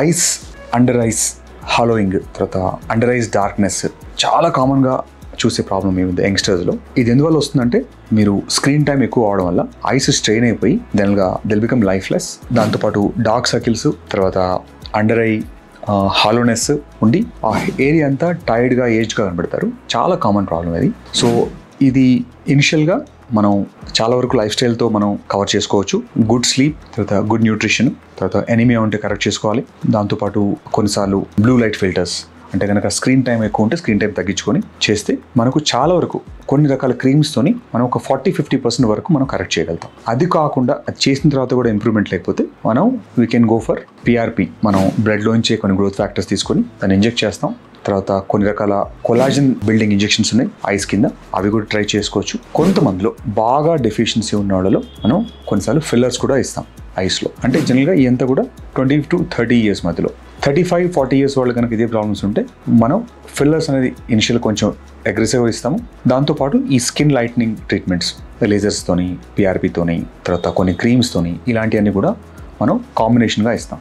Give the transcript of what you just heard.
Ice under eyes హాలోయింగ్, తర్వాత under eyes darkness చాలా కామన్గా చూసే ప్రాబ్లం ఏముంది యంగ్స్టర్స్లో. ఇది ఎందువల్ల వస్తుందంటే మీరు స్క్రీన్ టైం ఎక్కువ అవడం వల్ల ఐస్ స్ట్రెయిన్ అయిపోయి దెల్ బికమ్ లైఫ్లెస్. దాంతోపాటు డార్క్ సర్కిల్స్, తర్వాత అండర్ ఐ హాలోనెస్ ఉండి ఆ ఏరియా అంతా టైర్డ్గా ఏజ్గా కనబడతారు. చాలా కామన్ ప్రాబ్లం ఇది. సో ఇది ఇనిషియల్గా మనం చాలా వరకు లైఫ్ స్టైల్తో మనం కవర్ చేసుకోవచ్చు. గుడ్ స్లీప్, తర్వాత గుడ్ న్యూట్రిషన్, తర్వాత ఎనీమియా ఉంటే కరెక్ట్ చేసుకోవాలి. దాంతోపాటు కొన్నిసార్లు బ్లూ లైట్ ఫిల్టర్స్, అంటే కనుక స్క్రీన్ టైం ఎక్కువ ఉంటే స్క్రీన్ టైం తగ్గించుకొని చేస్తే మనకు చాలా వరకు కొన్ని రకాల క్రీమ్స్తోని మనం ఒక 40-50% వరకు మనం కరెక్ట్ చేయగలుగుతాం. అది కాకుండా అది చేసిన తర్వాత కూడా ఇంప్రూవ్మెంట్ లేకపోతే మనం we can go for PRP. మనం బ్లడ్లోంచే కొన్ని గ్రోత్ ఫ్యాక్టర్స్ తీసుకొని దాన్ని ఇంజెక్ట్ చేస్తాం. తర్వాత కొన్ని రకాల కొలాజన్ బిల్డింగ్ ఇంజెక్షన్స్ ఉన్నాయి ఐస్ కింద, అవి కూడా ట్రై చేసుకోవచ్చు. కొంతమందిలో బాగా డెఫిషియన్సీ ఉన్న వాళ్ళలో మనం కొన్నిసార్లు ఫిల్లర్స్ కూడా ఇస్తాం ఐస్లో. అంటే జనరల్గా ఇదంతా కూడా 20 to 30 years మధ్యలో. 35-40 years వాళ్ళు కనుక ఇదే ప్రాబ్లమ్స్ ఉంటే మనం ఫిల్లర్స్ అనేది ఇనిషియల్ కొంచెం అగ్రెసివ్గా ఇస్తాము. దాంతోపాటు ఈ స్కిన్ లైట్నింగ్ ట్రీట్మెంట్స్ లేజర్స్తోని, PRPతోని, తర్వాత కొన్ని క్రీమ్స్తోని, ఇలాంటివన్నీ కూడా మనం కాంబినేషన్గా ఇస్తాం.